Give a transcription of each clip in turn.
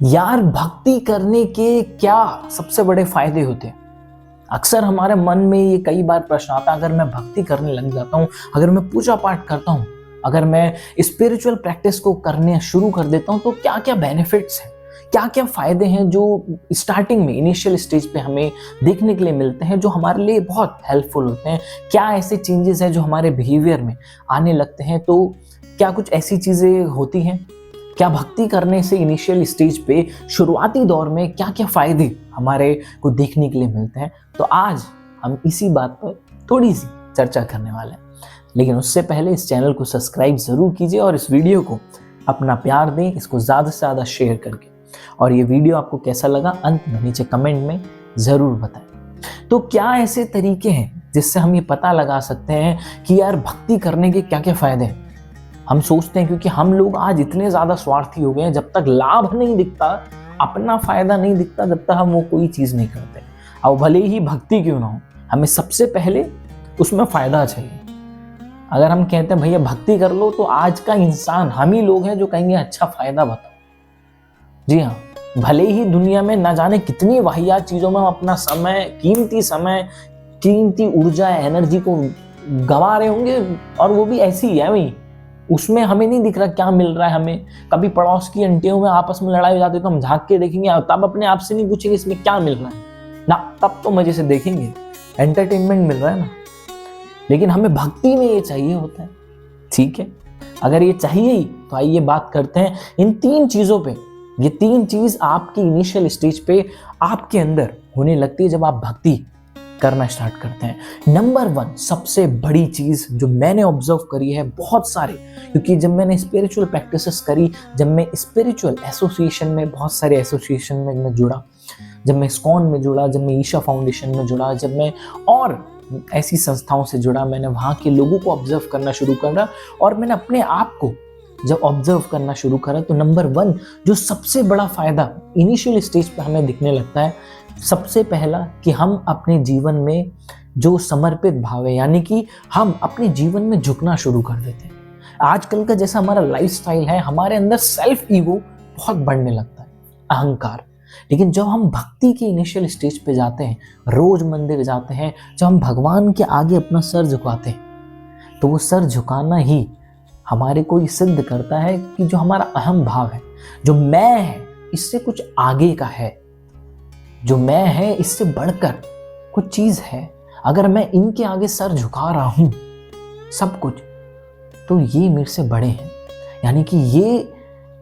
यार भक्ति करने के क्या सबसे बड़े फायदे होते हैं? अक्सर हमारे मन में ये कई बार प्रश्न आता है, अगर मैं भक्ति करने लग जाता हूँ, अगर मैं पूजा पाठ करता हूँ, अगर मैं स्पिरिचुअल प्रैक्टिस को करने शुरू कर देता हूँ, तो क्या क्या बेनिफिट्स हैं, क्या क्या फायदे हैं जो स्टार्टिंग में इनिशियल स्टेज पे हमें देखने के लिए मिलते हैं, जो हमारे लिए बहुत हेल्पफुल होते हैं। क्या ऐसे चेंजेस हैं जो हमारे बिहेवियर में आने लगते हैं? तो क्या कुछ ऐसी चीजें होती हैं? क्या भक्ति करने से इनिशियल स्टेज पे शुरुआती दौर में क्या क्या फायदे हमारे को देखने के लिए मिलते हैं? तो आज हम इसी बात पर थोड़ी सी चर्चा करने वाले हैं। लेकिन उससे पहले इस चैनल को सब्सक्राइब जरूर कीजिए और इस वीडियो को अपना प्यार दें, इसको ज़्यादा से ज़्यादा शेयर करके। और ये वीडियो आपको कैसा लगा अंत में नीचे कमेंट में ज़रूर बताएं। तो क्या ऐसे तरीके हैं जिससे हम ये पता लगा सकते हैं कि यार भक्ति करने के क्या क्या फायदे हैं? हम सोचते हैं, क्योंकि हम लोग आज इतने ज़्यादा स्वार्थी हो गए हैं, जब तक लाभ नहीं दिखता, अपना फायदा नहीं दिखता, जब तक हम वो कोई चीज़ नहीं करते। अब भले ही भक्ति क्यों ना हो, हमें सबसे पहले उसमें फ़ायदा चाहिए। अगर हम कहते हैं भैया भक्ति कर लो, तो आज का इंसान हम ही लोग हैं जो कहेंगे अच्छा फ़ायदा बताओ। जी हाँ, भले ही दुनिया में न जाने कितनी वाहियात चीज़ों में हम अपना समय, कीमती ऊर्जा, एनर्जी को गंवा रहे होंगे, और वो भी ऐसी ही है भाई, उसमें हमें नहीं दिख रहा क्या मिल रहा है हमें। कभी पड़ोस की आंटियों में आपस में लड़ाई हो जाती है तो हम झांक के देखेंगे, तब अपने आप से नहीं पूछेंगे इसमें क्या मिल रहा है ना, तब तो मजे से देखेंगे, एंटरटेनमेंट मिल रहा है ना। लेकिन हमें भक्ति में ये चाहिए होता है, ठीक है? अगर ये चाहिए ही तो आइए बात करते हैं इन 3 चीजों पे। ये 3 चीज आपकी इनिशियल स्टेज पे आपके अंदर होने लगती है जब आप भक्ति करना स्टार्ट करते हैं। नंबर 1 सबसे बड़ी चीज जो मैंने ऑब्जर्व करी है, बहुत सारे, क्योंकि जब मैंने स्पिरिचुअल प्रैक्टिसेस करी, जब मैं स्पिरिचुअल एसोसिएशन में, बहुत सारे एसोसिएशन में मैं जुड़ा, जब मैं इस्कॉन में जुड़ा, जब मैं ईशा फाउंडेशन में जुड़ा, जब मैं और ऐसी संस्थाओं से जुड़ा, मैंने वहाँ के लोगों को ऑब्जर्व करना शुरू करा और मैंने अपने आप को जब ऑब्जर्व करना शुरू करा, तो नंबर 1 जो सबसे बड़ा फायदा इनिशियल स्टेज पर हमें दिखने लगता है, सबसे पहला कि हम अपने जीवन में जो समर्पित भाव है, यानी कि हम अपने जीवन में झुकना शुरू कर देते हैं। आजकल का जैसा हमारा लाइफस्टाइल है, हमारे अंदर सेल्फ ईगो बहुत बढ़ने लगता है, अहंकार। लेकिन जब हम भक्ति के इनिशियल स्टेज पे जाते हैं, रोज मंदिर जाते हैं, जब हम भगवान के आगे अपना सर झुकाते हैं, तो वो सर झुकाना ही हमारे को ये सिद्ध करता है कि जो हमारा अहम भाव है, जो मैं है, इससे कुछ आगे का है, जो मैं है इससे बढ़कर कुछ चीज है। अगर मैं इनके आगे सर झुका रहा हूं सब कुछ, तो ये मेरे से बड़े हैं, यानी कि ये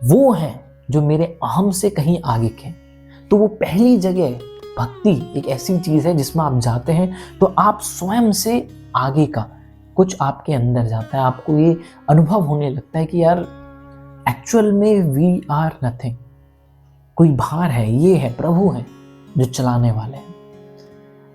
वो हैं जो मेरे अहम से कहीं आगे के। तो वो पहली जगह भक्ति एक ऐसी चीज है जिसमें आप जाते हैं तो आप स्वयं से आगे का कुछ आपके अंदर जाता है, आपको ये अनुभव होने लगता है कि यार एक्चुअल में वी आर नथिंग, कोई भार है, ये है प्रभु है जो चलाने वाले हैं।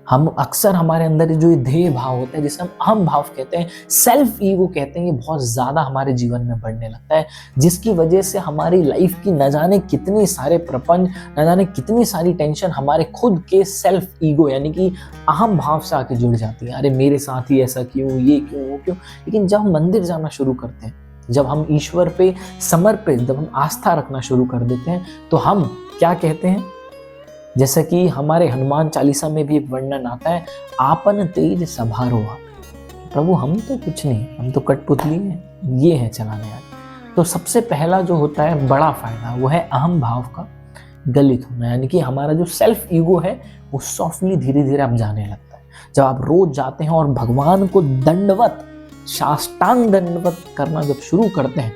हम अक्सर हमारे अंदर जो ये ध्येय भाव होता है, जिसे हम अहम भाव कहते हैं, सेल्फ ईगो कहते हैं, ये बहुत ज्यादा हमारे जीवन में बढ़ने लगता है, जिसकी वजह से हमारी लाइफ की न जाने कितने सारे प्रपंच, न जाने कितनी सारी टेंशन हमारे खुद के सेल्फ ईगो यानी कि अहम भाव से आके जुड़ जाती है। अरे मेरे साथ ही ऐसा क्यों, ये क्यों, वो क्यों। लेकिन जब हम मंदिर जाना शुरू करते हैं, जब हम ईश्वर पे समर्पित, जब हम आस्था रखना शुरू कर देते हैं, तो हम क्या कहते हैं, जैसा कि हमारे हनुमान चालीसा में भी एक वर्णन आता है, आपन तेज सभारो आप। प्रभु हम तो कुछ नहीं, हम तो कठपुतली हैं, ये है चलाने वाले। तो सबसे पहला जो होता है बड़ा फायदा, वो है अहम भाव का गलित होना, यानी कि हमारा जो सेल्फ ईगो है वो सॉफ्टली धीरे धीरे अब जाने लगता है। जब आप रोज जाते हैं और भगवान को दंडवत, साष्टांग दंडवत करना जब शुरू करते हैं,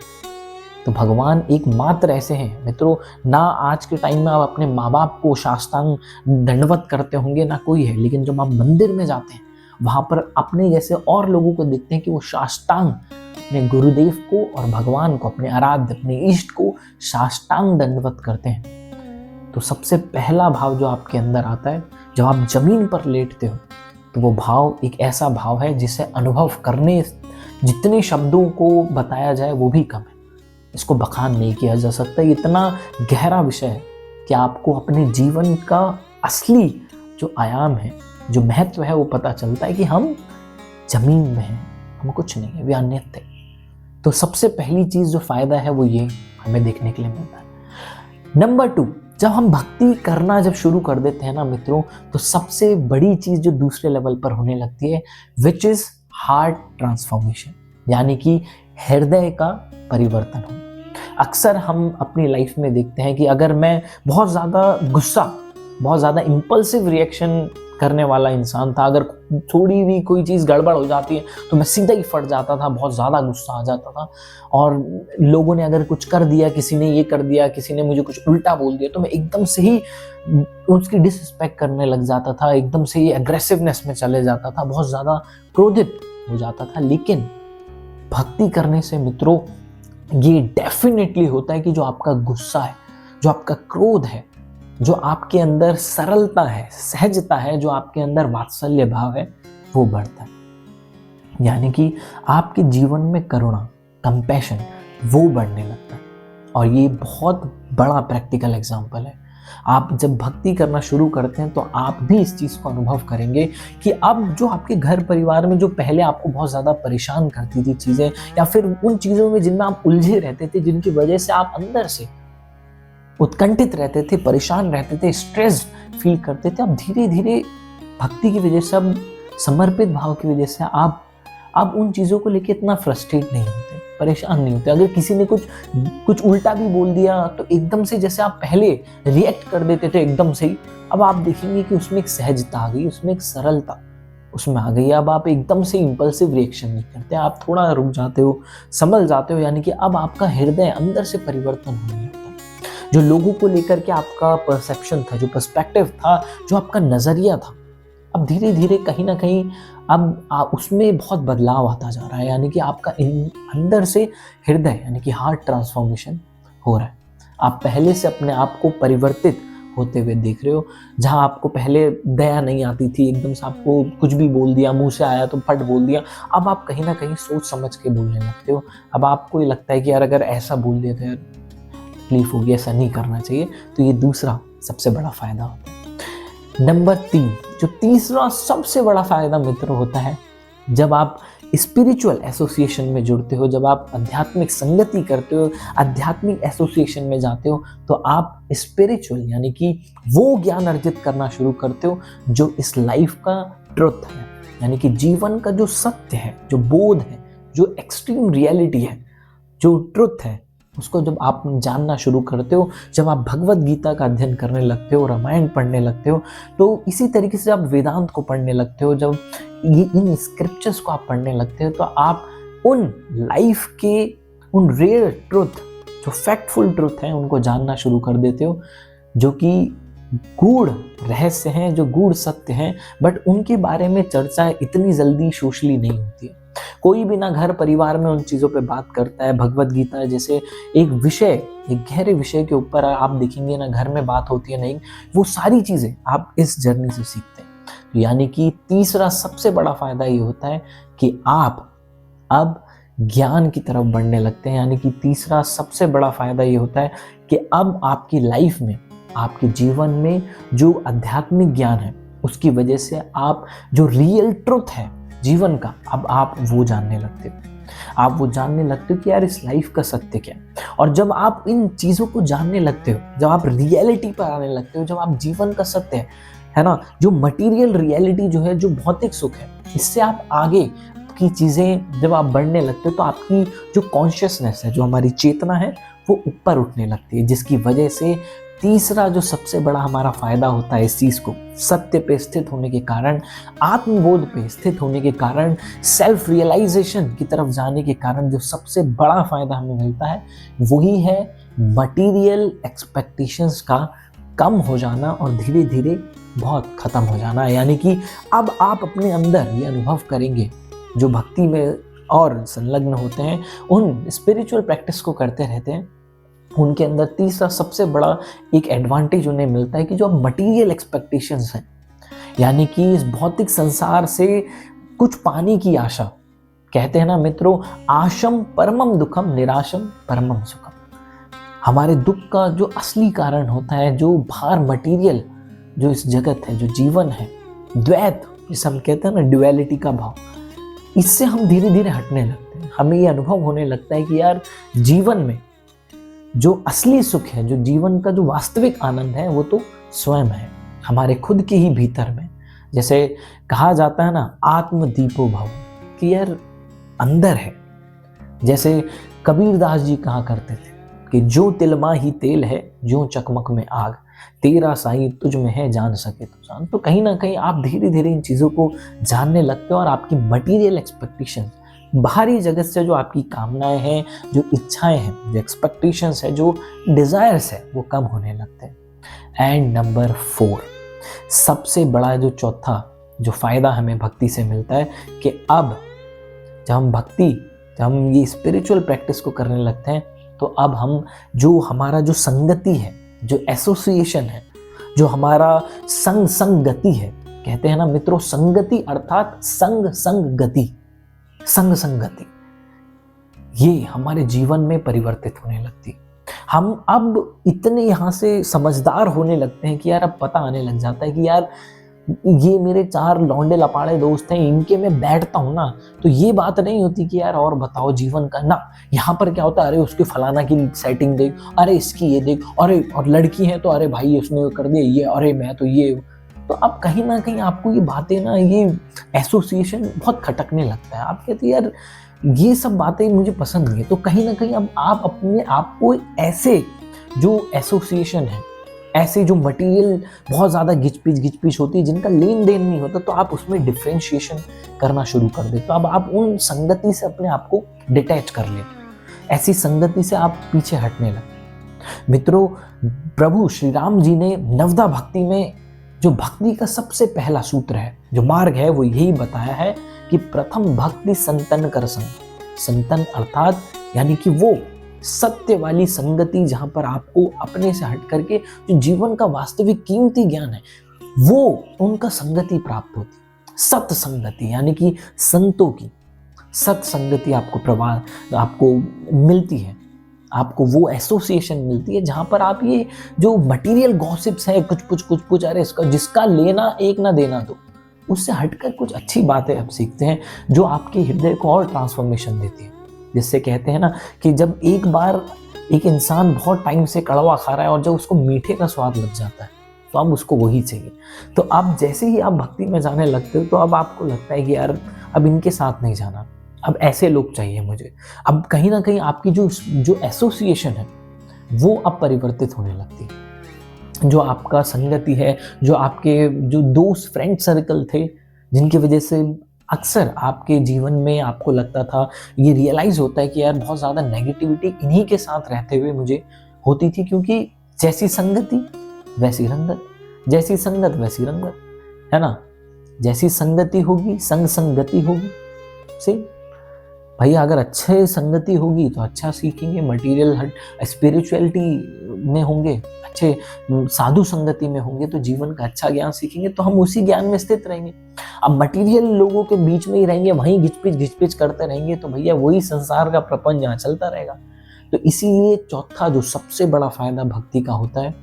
तो भगवान एकमात्र ऐसे हैं मित्रों, ना आज के टाइम में आप अपने माँ बाप को साष्टांग दंडवत करते होंगे, ना कोई है, लेकिन जब आप मंदिर में जाते हैं, वहां पर अपने जैसे और लोगों को देखते हैं कि वो साष्टांग अपने गुरुदेव को और भगवान को, अपने आराध्य, अपने इष्ट को साष्टांग दंडवत करते हैं। तो सबसे पहला भाव जो आपके अंदर आता है, जब आप जमीन पर लेटते हो, तो वो भाव एक ऐसा भाव है जिसे अनुभव करने जितने शब्दों को बताया जाए वो भी कम है, इसको बखान नहीं किया जा सकता। इतना गहरा विषय है कि आपको अपने जीवन का असली जो आयाम है, जो महत्व है, वो पता चलता है कि हम जमीन में हैं, हम कुछ नहीं है, वे अन्यत्र। तो सबसे पहली चीज जो फायदा है वो ये हमें देखने के लिए मिलता है। नंबर 2, जब हम भक्ति करना जब शुरू कर देते हैं ना मित्रों, तो सबसे बड़ी चीज जो दूसरे लेवल पर होने लगती है, विच इज हार्ट ट्रांसफॉर्मेशन, यानी कि हृदय का परिवर्तन हो। अक्सर हम अपनी लाइफ में देखते हैं कि अगर मैं बहुत ज़्यादा गुस्सा, बहुत ज़्यादा इम्पल्सिव रिएक्शन करने वाला इंसान था, अगर थोड़ी भी कोई चीज़ गड़बड़ हो जाती है तो मैं सीधा ही फट जाता था, बहुत ज़्यादा गुस्सा आ जाता था। और लोगों ने अगर कुछ कर दिया, किसी ने ये कर दिया, किसी ने मुझे कुछ उल्टा बोल दिया, तो मैं एकदम से ही उसकी डिसरिस्पेक्ट करने लग जाता था, एकदम से ही एग्रेसिवनेस में चले जाता था, बहुत ज़्यादा क्रोधित हो जाता था। लेकिन भक्ति करने से मित्रों ये डेफिनेटली होता है कि जो आपका गुस्सा है, जो आपका क्रोध है, जो आपके अंदर सरलता है, सहजता है, जो आपके अंदर वात्सल्य भाव है, वो बढ़ता है। यानी कि आपके जीवन में करुणा, कंपैशन, वो बढ़ने लगता है। और ये बहुत बड़ा प्रैक्टिकल एग्जाम्पल है। आप जब भक्ति करना शुरू करते हैं तो आप भी इस चीज़ को अनुभव करेंगे कि अब जो आपके घर परिवार में जो पहले आपको बहुत ज़्यादा परेशान करती थी चीज़ें, या फिर उन चीज़ों में जिनमें आप उलझे रहते थे, जिनकी वजह से आप अंदर से उत्कंठित रहते थे, परेशान रहते थे, स्ट्रेस फील करते थे, अब धीरे धीरे भक्ति की वजह से, अब समर्पित भाव की वजह से आप उन चीज़ों को लेके इतना फ्रस्ट्रेट नहीं होते, परेशान नहीं होते। अगर किसी ने कुछ उल्टा भी बोल दिया तो एकदम से, जैसे आप पहले रिएक्ट कर देते थे एकदम से ही, अब आप देखेंगे कि उसमें एक सहजता आ गई, उसमें एक सरलता उसमें आ गई। अब आप एकदम से इम्पल्सिव रिएक्शन नहीं करते, आप थोड़ा रुक जाते हो, संभल जाते हो। यानी कि अब आपका हृदय अंदर से परिवर्तन होने लगता है। जो लोगों को लेकर के आपका परसेप्शन था, जो पर्सपेक्टिव था, जो आपका नजरिया था, अब धीरे धीरे कहीं ना कहीं अब उसमें बहुत बदलाव आता जा रहा है। यानी कि आपका अंदर से हृदय, यानी कि हार्ट ट्रांसफॉर्मेशन हो रहा है। आप पहले से अपने आप को परिवर्तित होते हुए देख रहे हो। जहां आपको पहले दया नहीं आती थी, एकदम से आपको कुछ भी बोल दिया, मुंह से आया तो फट बोल दिया, अब आप कहीं ना कहीं सोच समझ के बोलने लगते हो। अब आपको ये लगता है कि यार अगर ऐसा बोल दिया तो यार तकलीफ होगी, ऐसा नहीं करना चाहिए। तो ये दूसरा सबसे बड़ा फायदा होता है। नंबर 3, जो तीसरा सबसे बड़ा फायदा मित्र होता है, जब आप स्पिरिचुअल एसोसिएशन में जुड़ते हो, जब आप आध्यात्मिक संगति करते हो, आध्यात्मिक एसोसिएशन में जाते हो, तो आप स्पिरिचुअल यानी कि वो ज्ञान अर्जित करना शुरू करते हो जो इस लाइफ का ट्रुथ है, यानी कि जीवन का जो सत्य है, जो बोध है, जो एक्सट्रीम रियलिटी है, जो ट्रुथ है, उसको जब आप जानना शुरू करते हो, जब आप भगवत गीता का अध्ययन करने लगते हो, रामायण पढ़ने लगते हो, तो इसी तरीके से आप वेदांत को पढ़ने लगते हो, जब ये इन स्क्रिप्चर्स को आप पढ़ने लगते हो, तो आप उन लाइफ के उन रियल ट्रुथ, जो फैक्टफुल ट्रुथ हैं, उनको जानना शुरू कर देते हो, जो कि गूढ़ रहस्य हैं, जो गूढ़ सत्य हैं, बट उनके बारे में चर्चा इतनी जल्दी सोशली नहीं होती है। कोई भी ना घर परिवार में उन चीज़ों पे बात करता है। भगवत गीता जैसे एक विषय, एक गहरे विषय के ऊपर आप देखेंगे ना, घर में बात होती है नहीं, वो सारी चीज़ें आप इस जर्नी से सीखते हैं। यानी कि तीसरा सबसे बड़ा फायदा ये होता है कि आप अब ज्ञान की तरफ बढ़ने लगते हैं। यानी कि तीसरा सबसे बड़ा फायदा ये होता है कि अब आपकी लाइफ में, आपके जीवन में जो आध्यात्मिक ज्ञान है, उसकी वजह से आप जो रियल ट्रुथ है जीवन का, अब आप वो जानने लगते हो। आप वो जानने लगते हो कि यार इस लाइफ का सत्य क्या है। और जब आप इन चीज़ों को जानने लगते हो, जब आप रियलिटी पर आने लगते हो, जब आप जीवन का सत्य है ना, जो मटेरियल रियलिटी जो है, जो भौतिक सुख है, इससे आप आगे की चीज़ें जब आप बढ़ने लगते हो, तो आपकी जो कॉन्शियसनेस है, जो हमारी चेतना है, वो ऊपर उठने लगती है। जिसकी वजह से तीसरा जो सबसे बड़ा हमारा फायदा होता है इस चीज़ को, सत्य पे स्थित होने के कारण, आत्मबोध पे स्थित होने के कारण, सेल्फ रियलाइजेशन की तरफ जाने के कारण, जो सबसे बड़ा फायदा हमें मिलता है, वही है मटेरियल एक्सपेक्टेशंस का कम हो जाना और धीरे धीरे बहुत खत्म हो जाना। यानी कि अब आप अपने अंदर ये अनुभव करेंगे, जो भक्ति में और संलग्न होते हैं, उन स्पिरिचुअल प्रैक्टिस को करते रहते हैं, उनके अंदर तीसरा सबसे बड़ा एक एडवांटेज उन्हें मिलता है कि जो मटीरियल एक्सपेक्टेशंस हैं, यानी कि इस भौतिक संसार से कुछ पाने की आशा, कहते हैं ना मित्रों, आशम परमम दुखम निराशम परमम सुखम। हमारे दुख का जो असली कारण होता है, जो भार मटीरियल, जो इस जगत है, जो जीवन है, द्वैत जिसे हम कहते हैं ना, ड्युअलिटी का भाव, इससे हम धीरे धीरे हटने लगते हैं। हमें ये अनुभव होने लगता है कि यार जीवन में जो असली सुख है, जो जीवन का जो वास्तविक आनंद है, वो तो स्वयं है, हमारे खुद के ही भीतर में। जैसे कहा जाता है ना, आत्म दीपो भव, कि यार अंदर है। जैसे कबीरदास जी कहा करते थे कि जो तिलमा ही तेल है, जो चकमक में आग, तेरा साईं तुझ में है, जान सके तो जान। तो कहीं ना कहीं आप धीरे धीरे इन चीज़ों को जानने लगते हो और आपकी मटीरियल एक्सपेक्टेशन, बाहरी जगत से जो आपकी कामनाएं हैं, जो इच्छाएं हैं, जो एक्सपेक्टेशंस है, जो डिजायर्स है, वो कम होने लगते हैं। एंड नंबर 4, सबसे बड़ा जो चौथा जो फायदा हमें भक्ति से मिलता है, कि अब जब हम ये स्पिरिचुअल प्रैक्टिस को करने लगते हैं, तो अब हम जो हमारा जो संगति है, जो एसोसिएशन है, जो हमारा संगति है, कहते हैं ना मित्रों, संगति अर्थात संगति, संगति, ये हमारे जीवन में परिवर्तित होने लगती। हम अब इतने यहाँ से समझदार होने लगते हैं कि यार अब पता आने लग जाता है कि यार ये मेरे 4 लौंडे लपाड़े दोस्त हैं, इनके मैं बैठता हूँ ना, तो ये बात नहीं होती कि यार और बताओ जीवन का ना। यहाँ पर क्या होता है, अरे उसके फलाना की सेटिंग देख, अरे इसकी ये देख, अरे और लड़की है तो अरे भाई उसने कर दिया ये, अरे मैं तो ये। तो अब कहीं ना कहीं आपको ये बातें ना, ये एसोसिएशन बहुत खटकने लगता है। आप कहते यार ये सब बातें मुझे पसंद नहीं है। तो कहीं ना कहीं अब आप अपने आप को ऐसे जो एसोसिएशन है, ऐसे जो मटेरियल बहुत ज़्यादा घिचपिच होती है, जिनका लेन देन नहीं होता, तो आप उसमें डिफ्रेंशिएशन करना शुरू कर देते। तो अब आप उन संगति से अपने आप को डिटैच कर लेते, ऐसी संगति से आप पीछे हटने लगते। मित्रों, प्रभु श्री राम जी ने नवदा भक्ति में जो भक्ति का सबसे पहला सूत्र है, जो मार्ग है, वो यही बताया है कि प्रथम भक्ति संतन कर संग। संतन अर्थात यानी कि वो सत्य वाली संगति, जहां पर आपको अपने से हट करके जो जीवन का वास्तविक कीमती ज्ञान है, वो उनका संगति प्राप्त होती। सत्संगति यानी कि संतों की सत्संगति आपको मिलती है, आपको वो एसोसिएशन मिलती है जहां पर आप ये जो मटेरियल गॉसिप्स है, कुछ अरे इसका जिसका लेना एक ना देना दो, उससे हटकर कुछ अच्छी बातें आप सीखते हैं जो आपके हृदय को और ट्रांसफॉर्मेशन देती है। जिससे कहते हैं ना कि जब एक बार एक इंसान बहुत टाइम से कड़वा खा रहा है और जब उसको मीठे का स्वाद लग जाता है, तो अब उसको वही चाहिए। तो अब जैसे ही आप भक्ति में जाने लगते हो, तो अब आपको लगता है कि यार अब इनके साथ नहीं जाना, अब ऐसे लोग चाहिए मुझे। अब कहीं ना कहीं आपकी जो एसोसिएशन है, वो अब परिवर्तित होने लगती है। जो आपका संगति है, जो आपके जो दोस्त फ्रेंड सर्कल थे, जिनकी वजह से अक्सर आपके जीवन में आपको लगता था, ये रियलाइज होता है कि यार बहुत ज़्यादा नेगेटिविटी इन्हीं के साथ रहते हुए मुझे होती थी, क्योंकि जैसी संगति वैसी रंगत, जैसी संगत वैसी रंगत, है ना। जैसी संगति होगी संगति होगी से भैया, अगर अच्छे संगति होगी तो अच्छा सीखेंगे, मटेरियल स्पिरिचुअलिटी में होंगे, अच्छे साधु संगति में होंगे तो जीवन का अच्छा ज्ञान सीखेंगे, तो हम उसी ज्ञान में स्थित रहेंगे। अब मटेरियल लोगों के बीच में ही रहेंगे, वहीं घिचपिच करते रहेंगे, तो भैया वही संसार का प्रपंच यहाँ चलता रहेगा। तो इसीलिए चौथा जो सबसे बड़ा फायदा भक्ति का होता है,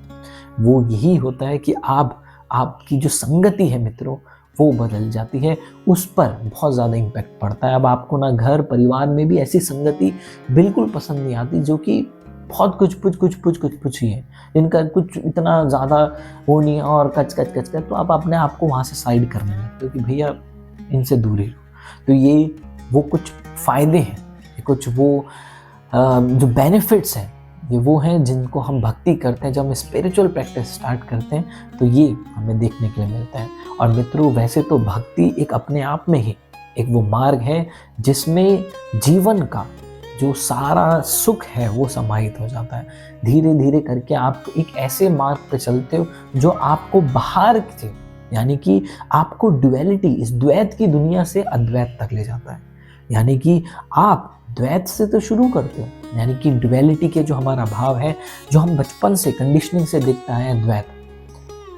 वो यही होता है कि आपकी जो संगति है मित्रों, वो बदल जाती है, उस पर बहुत ज़्यादा इम्पैक्ट पड़ता है। अब आपको ना घर परिवार में भी ऐसी संगति बिल्कुल पसंद नहीं आती जो कि बहुत कुछ ही है, इनका कुछ इतना ज़्यादा वो नहीं है और कच, तो आप अपने आप को वहाँ से साइड करने लगते हो कि भैया इनसे दूर ही रहो। तो ये वो कुछ फ़ायदे हैं, कुछ वो जो बेनिफिट्स हैं, ये वो हैं जिनको हम भक्ति करते हैं। जब हम स्पिरिचुअल प्रैक्टिस स्टार्ट करते हैं तो ये हमें देखने के लिए मिलता है। और मित्रों, वैसे तो भक्ति एक अपने आप में ही एक वो मार्ग है जिसमें जीवन का जो सारा सुख है वो समाहित हो जाता है। धीरे धीरे करके आप एक ऐसे मार्ग पे चलते हो जो आपको बाहर से, यानी कि आपको ड्युअलिटी, इस द्वैत की दुनिया से अद्वैत तक ले जाता है। यानी कि आप द्वैत से तो शुरू करते हो, यानी कि ड्युअलिटी के जो हमारा भाव है, जो हम बचपन से कंडीशनिंग से देखते आए हैं, द्वैत,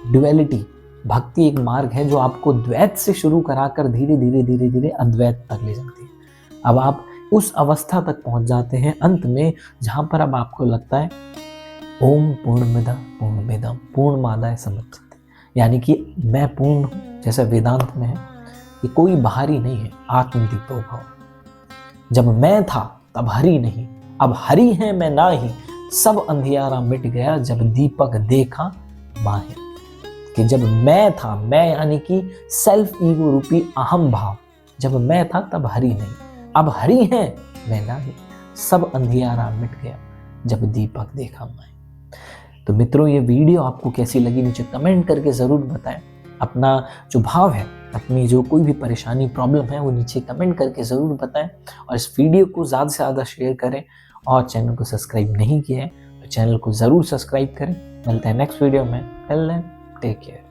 ड्युअलिटी। भक्ति एक मार्ग है जो आपको द्वैत से शुरू कराकर धीरे धीरे अद्वैत तक ले जाती है। अब आप उस अवस्था तक पहुंच जाते हैं अंत में, जहां पर अब आपको लगता है ओम पूर्णमिदं पूर्णमिदं पूर्णमादाय समस्तते, यानी कि मैं पूर्ण हूं, जैसा वेदांत में है। ये कोई बाहरी नहीं है, आत्मदीपो भव। जब मैं था तब हरि नहीं, अब हरि है मैं ना ही, सब अंधियारा मिट गया जब दीपक देखा बाहें। कि जब मैं था, मैं यानी कि सेल्फ ईगो रूपी अहम भाव, जब मैं था तब हरि नहीं, अब हरि है मैं नहीं। सब अंधियारा मिट गया जब दीपक देखा बाहें। तो मित्रों, ये वीडियो आपको कैसी लगी नीचे कमेंट करके जरूर बताएं। अपना जो भाव है, अपनी जो कोई भी परेशानी प्रॉब्लम है वो नीचे कमेंट करके ज़रूर बताएं। और इस वीडियो को ज़्यादा से ज़्यादा शेयर करें। और चैनल को सब्सक्राइब नहीं किया है तो चैनल को ज़रूर सब्सक्राइब करें। मिलते हैं नेक्स्ट वीडियो में। Till then take care.